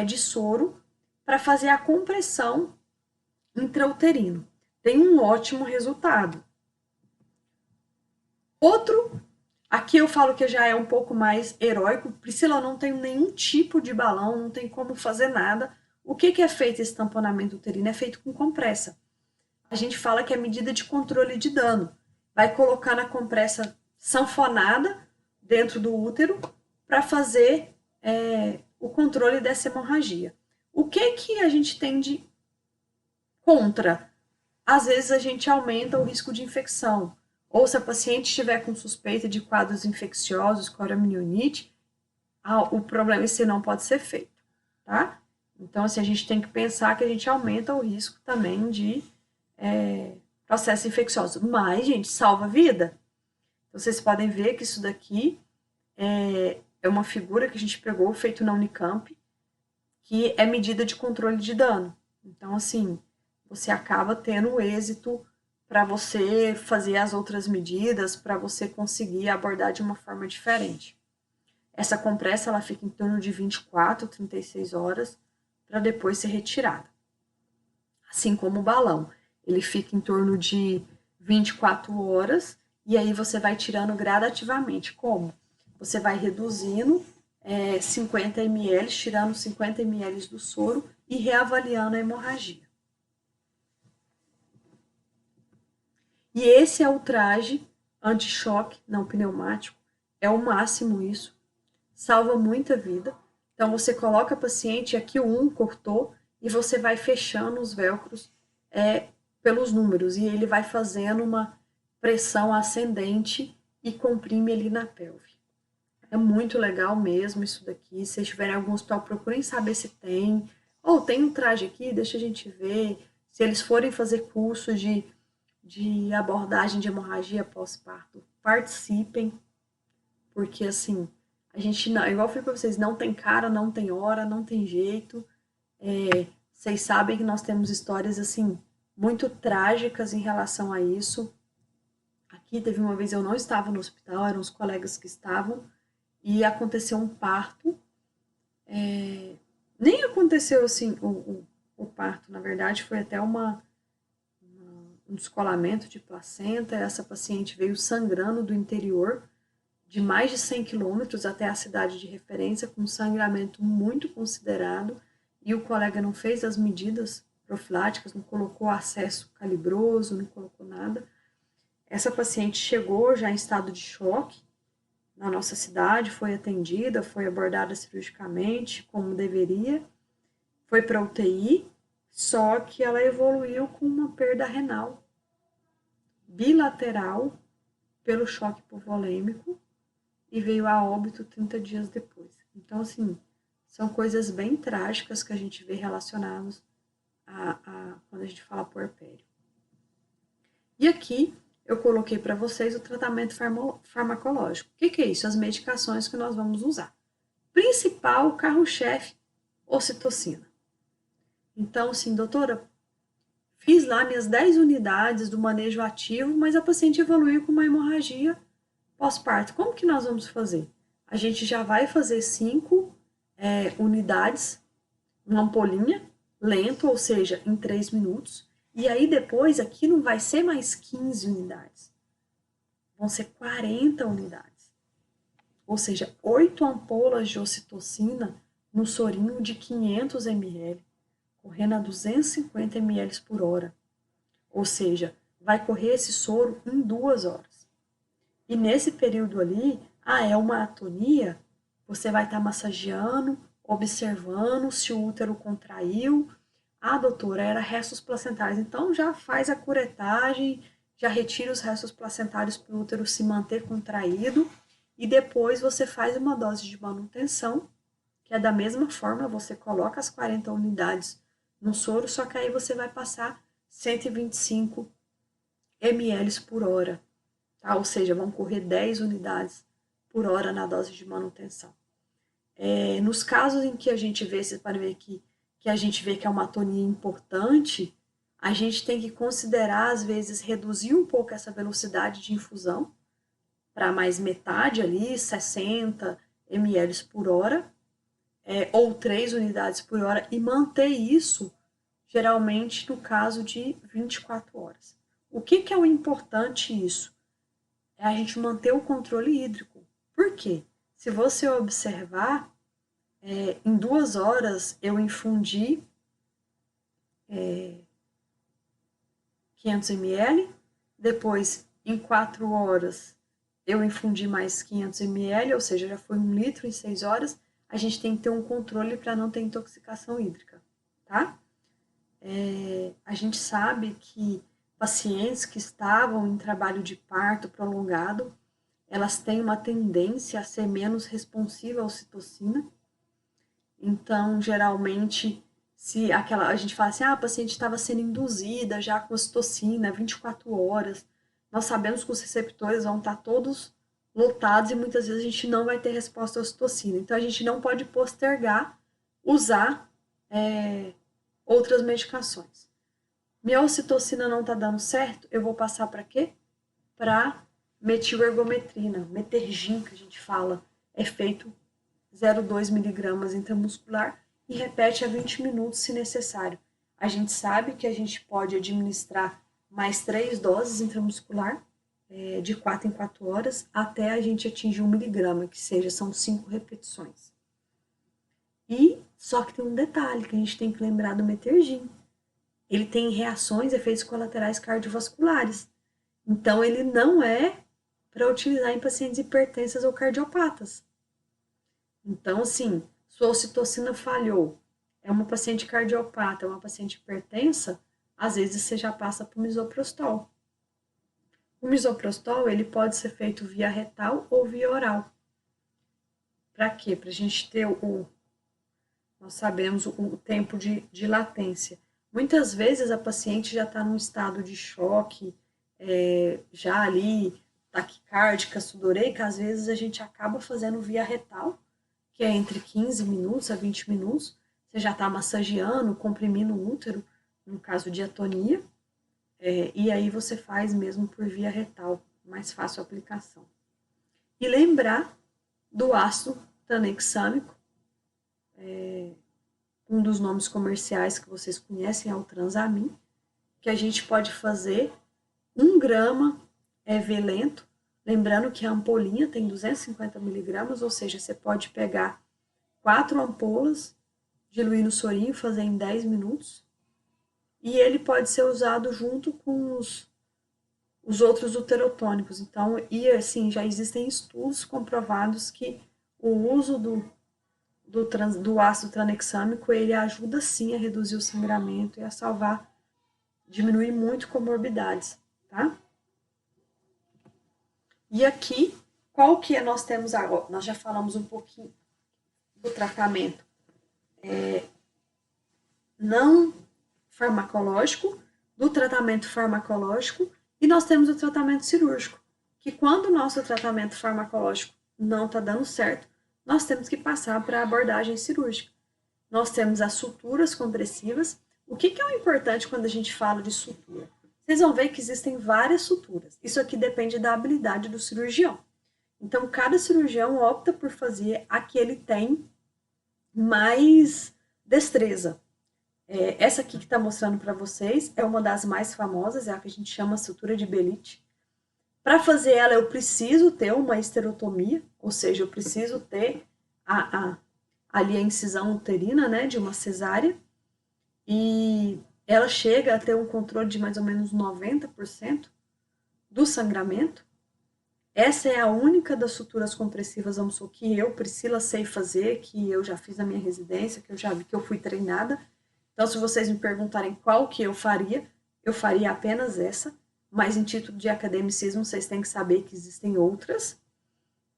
[SPEAKER 1] de soro para fazer a compressão intrauterino. Tem um ótimo resultado. Outro, aqui eu falo que já é um pouco mais heróico. Priscila, eu não tenho nenhum tipo de balão, não tem como fazer nada. O que é feito esse tamponamento uterino? É feito com compressa. A gente fala que é medida de controle de dano. Vai colocar na compressa sanfonada dentro do útero para fazer o controle dessa hemorragia. O que a gente tem de contra? Às vezes a gente aumenta o risco de infecção. Ou se a paciente estiver com suspeita de quadros infecciosos, coramionite, o problema esse não pode ser feito, tá? Então, assim, a gente tem que pensar que a gente aumenta o risco também de processo infeccioso. Mas, gente, salva a vida. Vocês podem ver que isso daqui é uma figura que a gente pegou, feito na Unicamp, que é medida de controle de dano. Então, assim, você acaba tendo êxito para você fazer as outras medidas, para você conseguir abordar de uma forma diferente. Essa compressa ela fica em torno de 24, 36 horas para depois ser retirada. Assim como o balão, ele fica em torno de 24 horas e aí você vai tirando gradativamente. Como? Você vai reduzindo 50 ml, tirando 50 ml do soro e reavaliando a hemorragia. E esse é o traje anti-choque não pneumático. É o máximo isso. Salva muita vida. Então, você coloca a paciente, aqui o cortou, e você vai fechando os velcros pelos números. E ele vai fazendo uma pressão ascendente e comprime ali na pelve. É muito legal mesmo isso daqui. Se vocês tiverem algum hospital, procurem saber se tem. Ou tem um traje aqui, deixa a gente ver. Se eles forem fazer cursos de abordagem de hemorragia pós-parto, participem, porque assim, a gente não, igual eu falei para vocês, não tem cara, não tem hora, não tem jeito. Vocês sabem que nós temos histórias assim, muito trágicas em relação a isso. Aqui teve uma vez, eu não estava no hospital, eram os colegas que estavam, e aconteceu um parto. Nem aconteceu assim o parto, na verdade, foi até um descolamento de placenta. Essa paciente veio sangrando do interior de mais de 100 quilômetros até a cidade de referência, com um sangramento muito considerado, e o colega não fez as medidas profiláticas, não colocou acesso calibroso, não colocou nada. Essa paciente chegou já em estado de choque, na nossa cidade, foi atendida, foi abordada cirurgicamente, como deveria, foi para UTI, só que ela evoluiu com uma perda renal bilateral pelo choque hipovolêmico e veio a óbito 30 dias depois. Então, assim, são coisas bem trágicas que a gente vê relacionadas quando a gente fala puerpério. E aqui eu coloquei para vocês o tratamento farmacológico. O que é isso? As medicações que nós vamos usar. Principal, carro-chefe, ocitocina. Então, assim, doutora, fiz lá minhas 10 unidades do manejo ativo, mas a paciente evoluiu com uma hemorragia pós-parto. Como que nós vamos fazer? A gente já vai fazer 5 unidades, uma ampolinha, lento, ou seja, em 3 minutos. E aí depois aqui não vai ser mais 15 unidades. Vão ser 40 unidades. Ou seja, 8 ampolas de ocitocina no sorinho de 500 ml, correndo a 250 ml por hora. Ou seja, vai correr esse soro em 2 horas. E nesse período ali, é uma atonia, você vai estar massageando, observando se o útero contraiu. Doutora, era restos placentários. Então já faz a curetagem, já retira os restos placentários para o útero se manter contraído. E depois você faz uma dose de manutenção, que é da mesma forma, você coloca as 40 unidades no soro, só que aí você vai passar 125 ml por hora. Tá? Ou seja, vão correr 10 unidades por hora na dose de manutenção. Nos casos em que a gente vê, vocês podem ver que a gente vê que é uma atonia importante, a gente tem que considerar, às vezes, reduzir um pouco essa velocidade de infusão para mais metade ali, 60 ml por hora, ou 3 unidades por hora, e manter isso, geralmente, no caso de 24 horas. O que é o importante isso? É a gente manter o controle hídrico. Por quê? Se você observar, em 2 horas eu infundi 500 ml, depois em 4 horas eu infundi mais 500 ml, ou seja, já foi 1 litro em 6 horas. A gente tem que ter um controle para não ter intoxicação hídrica, tá? A gente sabe que pacientes que estavam em trabalho de parto prolongado, elas têm uma tendência a ser menos responsiva à ocitocina. Então, geralmente, se a gente fala assim, a paciente estava sendo induzida já com ocitocina 24 horas, nós sabemos que os receptores vão estar todos lotados e muitas vezes a gente não vai ter resposta à ocitocina. Então, a gente não pode postergar usar outras medicações. Minha ocitocina não está dando certo, eu vou passar para quê? Para metilergometrina, metergin, que a gente fala, é feito 0,2 miligramas intramuscular e repete a 20 minutos se necessário. A gente sabe que a gente pode administrar mais 3 doses intramuscular, de 4 em 4 horas, até a gente atingir 1 miligrama, que são 5 repetições. E só que tem um detalhe que a gente tem que lembrar do metergin. Ele tem reações, efeitos colaterais cardiovasculares. Então, ele não é para utilizar em pacientes hipertensas ou cardiopatas. Então, assim, sua ocitocina falhou, é uma paciente cardiopata, é uma paciente hipertensa, às vezes você já passa para o misoprostol. O misoprostol, ele pode ser feito via retal ou via oral. Para quê? Para a gente ter nós sabemos o tempo de latência. Muitas vezes a paciente já está num estado de choque, já ali, taquicárdica, sudoreica, às vezes a gente acaba fazendo via retal, que é entre 15 minutos a 20 minutos, você já está massageando, comprimindo o útero, no caso de atonia, e aí você faz mesmo por via retal, mais fácil a aplicação. E lembrar do ácido tranexâmico, um dos nomes comerciais que vocês conhecem é o Transamin, que a gente pode fazer 1 grama lento, lembrando que a ampolinha tem 250 miligramas, ou seja, você pode pegar 4 ampolas, diluir no sorinho, fazer em 10 minutos, e ele pode ser usado junto com os outros uterotônicos. Então, e assim, já existem estudos comprovados que o uso do ácido tranexâmico, ele ajuda sim a reduzir o sangramento e a salvar, diminuir muito comorbidades, tá? E aqui, qual que nós temos agora? Nós já falamos um pouquinho do tratamento não farmacológico, do tratamento farmacológico, e nós temos o tratamento cirúrgico, que quando o nosso tratamento farmacológico não está dando certo, nós temos que passar para a abordagem cirúrgica. Nós temos as suturas compressivas. O que é o importante quando a gente fala de sutura? Vocês vão ver que existem várias suturas. Isso aqui depende da habilidade do cirurgião. Então, cada cirurgião opta por fazer a que ele tem mais destreza. Essa aqui que está mostrando para vocês é uma das mais famosas, é a que a gente chama sutura de Belite. Para fazer ela, eu preciso ter uma esterotomia, ou seja, eu preciso ter ali a incisão uterina, né, de uma cesárea, e ela chega a ter um controle de mais ou menos 90% do sangramento. Essa é a única das suturas compressivas, vamos supor, que eu, Priscila, sei fazer, que eu já fiz na minha residência, que eu já vi, que eu fui treinada. Então, se vocês me perguntarem qual que eu faria apenas essa, mas em título de academicismo, vocês têm que saber que existem outras.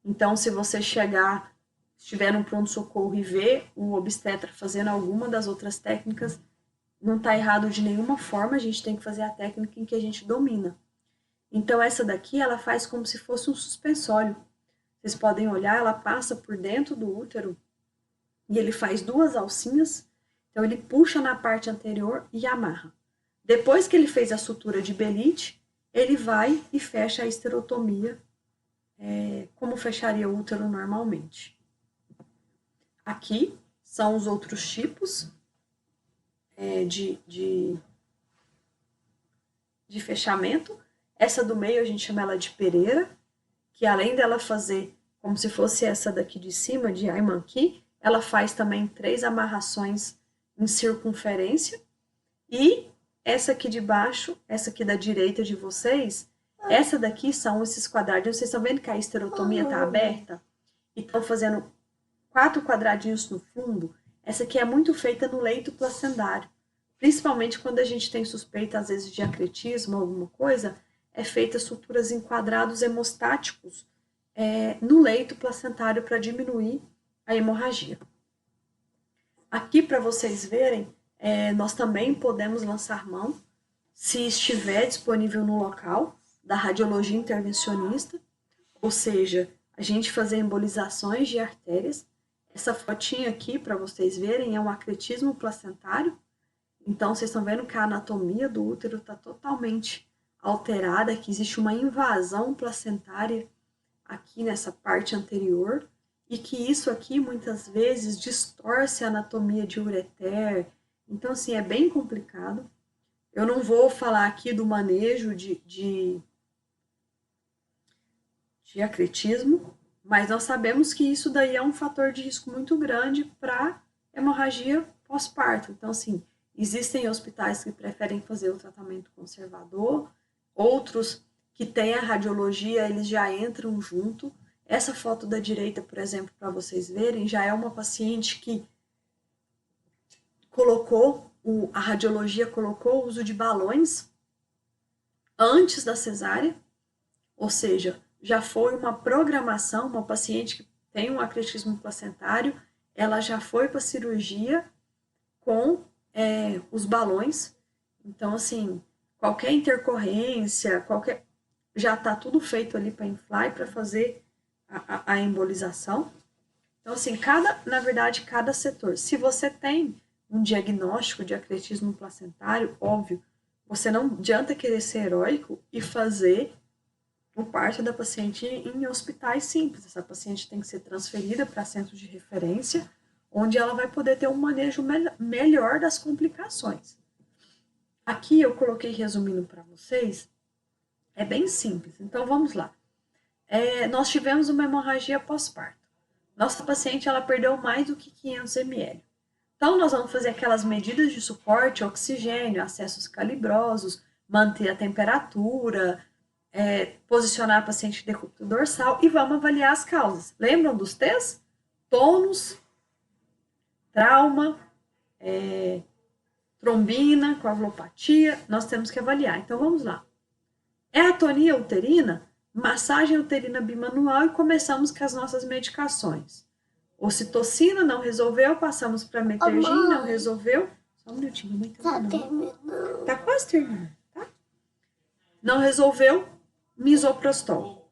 [SPEAKER 1] Então, se você estiver no pronto-socorro e ver o obstetra fazendo alguma das outras técnicas, não está errado de nenhuma forma, a gente tem que fazer a técnica em que a gente domina. Então, essa daqui, ela faz como se fosse um suspensório. Vocês podem olhar, ela passa por dentro do útero e ele faz 2 alcinhas. Então, ele puxa na parte anterior e amarra. Depois que ele fez a sutura de Belite, ele vai e fecha a esterotomia, como fecharia o útero normalmente. Aqui são os outros tipos de fechamento. Essa do meio a gente chama ela de pereira, que além dela fazer como se fosse essa daqui de cima, de Aymann-Key, ela faz também 3 amarrações em circunferência. E essa aqui de baixo, essa aqui da direita de vocês, essa daqui são esses quadradinhos. Vocês estão vendo que a esterotomia está aberta? E estão fazendo 4 quadradinhos no fundo. Essa aqui é muito feita no leito placentário. Principalmente quando a gente tem suspeita, às vezes, de acretismo, alguma coisa, é feita suturas em quadrados hemostáticos no leito placentário para diminuir a hemorragia. Aqui, para vocês verem, nós também podemos lançar mão, se estiver disponível no local, da radiologia intervencionista, ou seja, a gente fazer embolizações de artérias. Essa fotinha aqui, para vocês verem, é um acretismo placentário. Então, vocês estão vendo que a anatomia do útero está totalmente alterada, que existe uma invasão placentária aqui nessa parte anterior, e que isso aqui, muitas vezes, distorce a anatomia de ureter. Então, assim, é bem complicado. Eu não vou falar aqui do manejo de acretismo, mas nós sabemos que isso daí é um fator de risco muito grande para hemorragia pós-parto. Então, assim, existem hospitais que preferem fazer o tratamento conservador, outros que têm a radiologia, eles já entram junto. Essa foto da direita, por exemplo, para vocês verem, já é uma paciente que a radiologia colocou o uso de balões antes da cesárea, ou seja, já foi uma programação, uma paciente que tem um acretismo placentário, ela já foi para a cirurgia com os balões. Então, assim, qualquer intercorrência, já está tudo feito ali para inflar e para fazer a embolização. Então, assim, na verdade, cada setor. Se você tem um diagnóstico de acretismo placentário, óbvio, você não adianta querer ser heróico e fazer o parto da paciente em hospitais simples. Essa paciente tem que ser transferida para centros de referência, onde ela vai poder ter um manejo melhor das complicações. Aqui eu coloquei resumindo para vocês, é bem simples. Então vamos lá. Nós tivemos uma hemorragia pós-parto. Nossa paciente ela perdeu mais do que 500 ml. Então nós vamos fazer aquelas medidas de suporte, oxigênio, acessos calibrosos, manter a temperatura, posicionar a paciente de decúbito dorsal e vamos avaliar as causas. Lembram dos T's? Tônus, trauma, trombina, coagulopatia, nós temos que avaliar. Então, vamos lá. É atonia uterina? Massagem uterina bimanual e começamos com as nossas medicações. Ocitocina não resolveu, passamos para metergin, não resolveu. Só um minutinho, mamãe tá terminando. Tá quase terminando, tá? Não resolveu, misoprostol.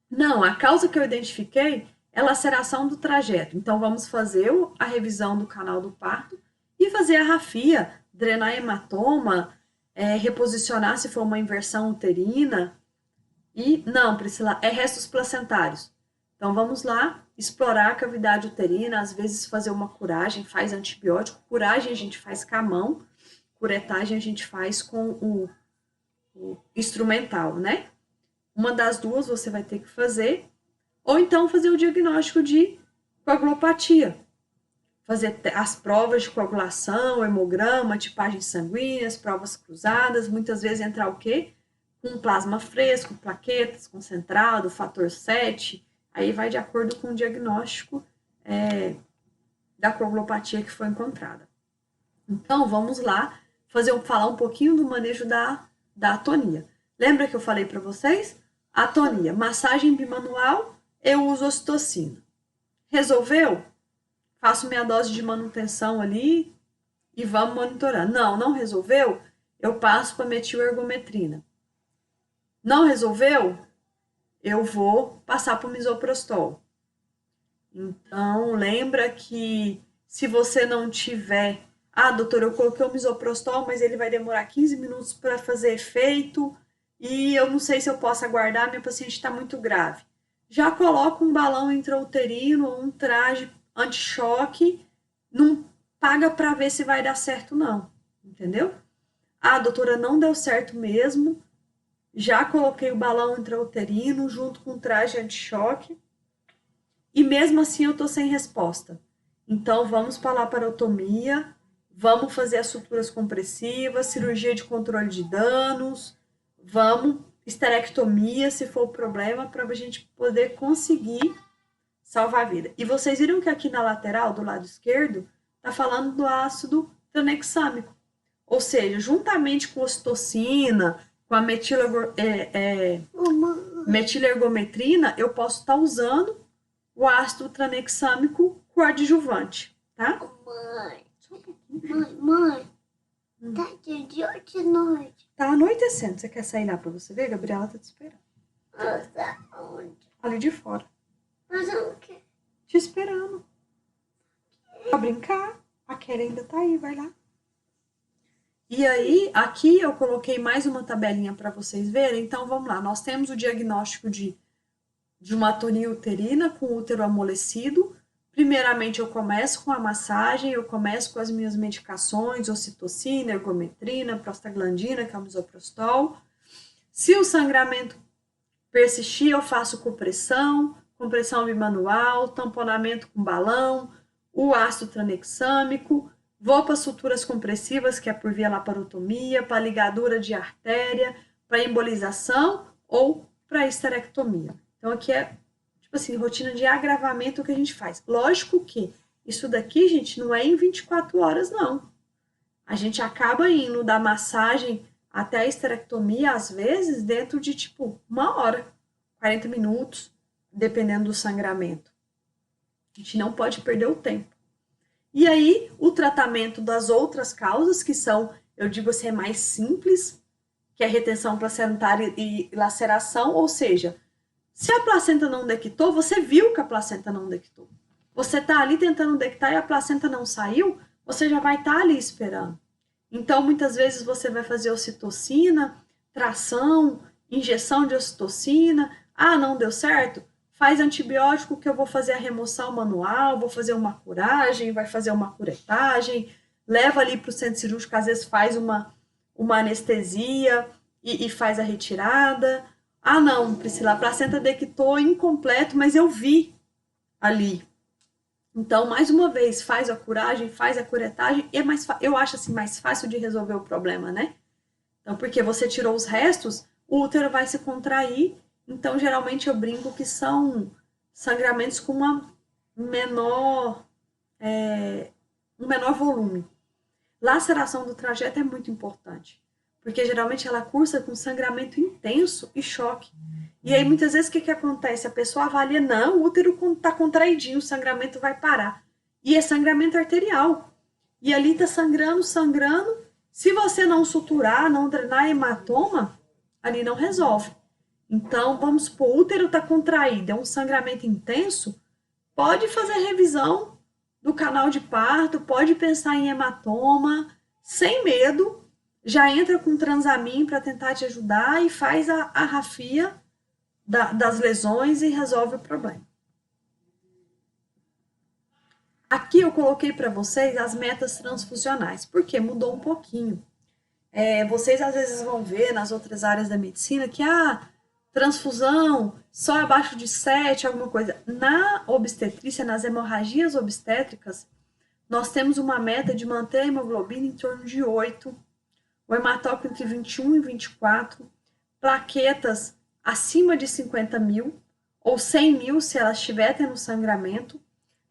[SPEAKER 1] Não, a causa que eu identifiquei é laceração do trajeto. Então, vamos fazer a revisão do canal do parto e fazer a rafia, drenar hematoma, reposicionar se for uma inversão uterina. E, não, Priscila, é restos placentários. Então, vamos lá, explorar a cavidade uterina, às vezes fazer uma curagem, faz antibiótico. Curagem a gente faz com a mão, curetagem a gente faz com o instrumental, né? Uma das duas você vai ter que fazer, ou então fazer o diagnóstico de coagulopatia. Fazer as provas de coagulação, hemograma, tipagens sanguíneas, provas cruzadas, muitas vezes entrar o quê? Com plasma fresco, plaquetas, concentrado, fator 7, aí vai de acordo com o diagnóstico da coagulopatia que foi encontrada. Então, vamos lá falar um pouquinho do manejo da atonia. Lembra que eu falei para vocês? Atonia, massagem bimanual, eu uso ocitocina. Resolveu? Faço minha dose de manutenção ali e vamos monitorando. Não resolveu? Eu passo para metilergometrina. Não resolveu? Eu vou passar para o misoprostol. Então, lembra que se você não tiver... doutor, eu coloquei o misoprostol, mas ele vai demorar 15 minutos para fazer efeito e eu não sei se eu posso aguardar, minha paciente está muito grave. Já coloca um balão intrauterino ou um traje anti-choque, não paga para ver se vai dar certo não, entendeu? Doutora, não deu certo mesmo, já coloquei o balão intrauterino junto com o traje anti-choque e mesmo assim eu tô sem resposta. Então, vamos para a laparotomia, vamos fazer as suturas compressivas, cirurgia de controle de danos, vamos esterectomia, se for o problema, para a gente poder conseguir salvar a vida. E vocês viram que aqui na lateral, do lado esquerdo, tá falando do ácido tranexâmico. Ou seja, juntamente com a ocitocina, com a metilergometrina, eu posso estar usando o ácido tranexâmico coadjuvante, tá?
[SPEAKER 2] Mãe, tá de noite.
[SPEAKER 1] Tá anoitecendo. Você quer sair lá pra você ver? Gabriela tá te esperando.
[SPEAKER 2] Nossa, onde?
[SPEAKER 1] Ali de fora.
[SPEAKER 2] Mas eu não quero.
[SPEAKER 1] Te esperando. Pra brincar. A Kelly ainda tá aí, vai lá. E aí, aqui eu coloquei mais uma tabelinha para vocês verem. Então, vamos lá. Nós temos o diagnóstico de uma atonia uterina com útero amolecido. Primeiramente, eu começo com a massagem, eu começo com as minhas medicações, ocitocina, ergometrina, prostaglandina, que é o misoprostol. Se o sangramento persistir, eu faço compressão bimanual, tamponamento com balão, o ácido tranexâmico, vou para suturas compressivas, que é por via laparotomia, para ligadura de artéria, para embolização ou para esterectomia. Então, aqui é, tipo assim, rotina de agravamento que a gente faz. Lógico que isso daqui, gente, não é em 24 horas, não. A gente acaba indo da massagem até a esterectomia, às vezes, dentro de, tipo, 1 hora, 40 minutos, dependendo do sangramento. A gente não pode perder o tempo. E aí, o tratamento das outras causas, que são, eu digo assim, é mais simples, que é retenção placentária e laceração, ou seja, se a placenta não dectou, você viu que a placenta não dectou. Você está ali tentando dectar e a placenta não saiu, você já vai estar ali esperando. Então, muitas vezes você vai fazer ocitocina, tração, injeção de ocitocina. Não deu certo? Faz antibiótico que eu vou fazer a remoção manual, vou fazer uma curagem, vai fazer uma curetagem, leva ali para o centro cirúrgico, às vezes faz uma anestesia e faz a retirada. Não, Priscila, a placenta dectou incompleto, mas eu vi ali. Então, mais uma vez, faz a curagem, faz a curetagem, e eu acho assim mais fácil de resolver o problema, né? Então, porque você tirou os restos, o útero vai se contrair. Então, geralmente eu brinco que são sangramentos com uma menor, um menor volume. Laceração do trajeto é muito importante, porque geralmente ela cursa com sangramento intenso e choque. E aí, muitas vezes, o que acontece? A pessoa avalia, não, o útero está contraidinho, o sangramento vai parar. E é sangramento arterial. E ali está sangrando, sangrando. Se você não suturar, não drenar hematoma, ali não resolve. Então, vamos supor, o útero está contraído, é um sangramento intenso, pode fazer revisão do canal de parto, pode pensar em hematoma, sem medo, já entra com Transamin para tentar te ajudar e faz a rafia das lesões e resolve o problema. Aqui eu coloquei para vocês as metas transfusionais, porque mudou um pouquinho. Vocês às vezes vão ver nas outras áreas da medicina que transfusão só abaixo de 7, alguma coisa. Na obstetrícia, nas hemorragias obstétricas, nós temos uma meta de manter a hemoglobina em torno de 8, o hematócrito entre 21 e 24, plaquetas acima de 50 mil, ou 100 mil se ela estiver tendo sangramento,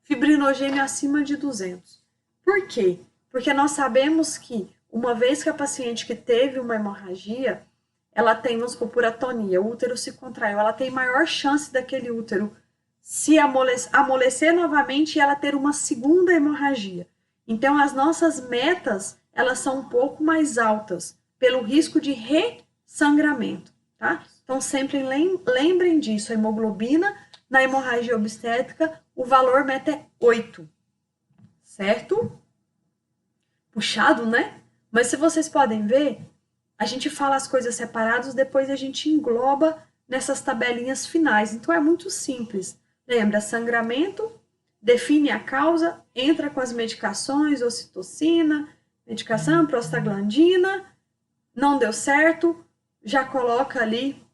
[SPEAKER 1] fibrinogênio acima de 200. Por quê? Porque nós sabemos que, uma vez que a paciente que teve uma hemorragia, ela tem, vamos supor, por atonia, o útero se contraiu, ela tem maior chance daquele útero se amolecer novamente e ela ter uma segunda hemorragia. Então, as nossas metas, elas são um pouco mais altas, pelo risco de ressangramento, tá? Então, sempre lembrem disso, a hemoglobina na hemorragia obstétrica, o valor meta é 8, certo? Puxado, né? Mas se vocês podem ver, a gente fala as coisas separadas, depois a gente engloba nessas tabelinhas finais. Então é muito simples. Lembra, sangramento, define a causa, entra com as medicações, ocitocina, medicação, prostaglandina, não deu certo, já coloca ali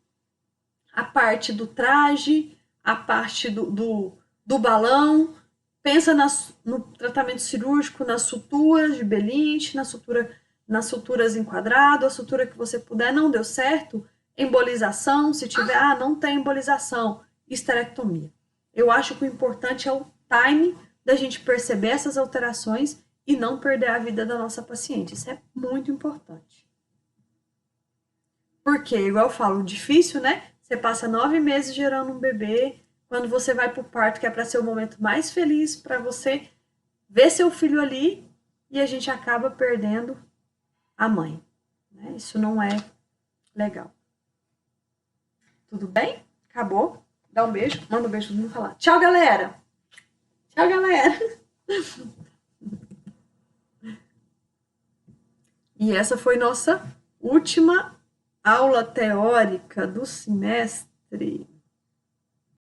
[SPEAKER 1] a parte do traje, a parte do balão, pensa no tratamento cirúrgico, nas suturas de Belinte, nas suturas em quadrado, a sutura que você puder, não deu certo, embolização, se tiver, não tem embolização, esterectomia. Eu acho que o importante é o time da gente perceber essas alterações e não perder a vida da nossa paciente. Isso é muito importante. Porque, igual eu falo, difícil, né? Você passa 9 meses gerando um bebê, quando você vai para o parto, que é para ser o momento mais feliz para você ver seu filho ali, e a gente acaba perdendo a mãe. Né? Isso não é legal. Tudo bem? Acabou? Dá um beijo. Manda um beijo todo mundo falar. Tchau, galera! Tchau, galera! E essa foi nossa última aula teórica do semestre.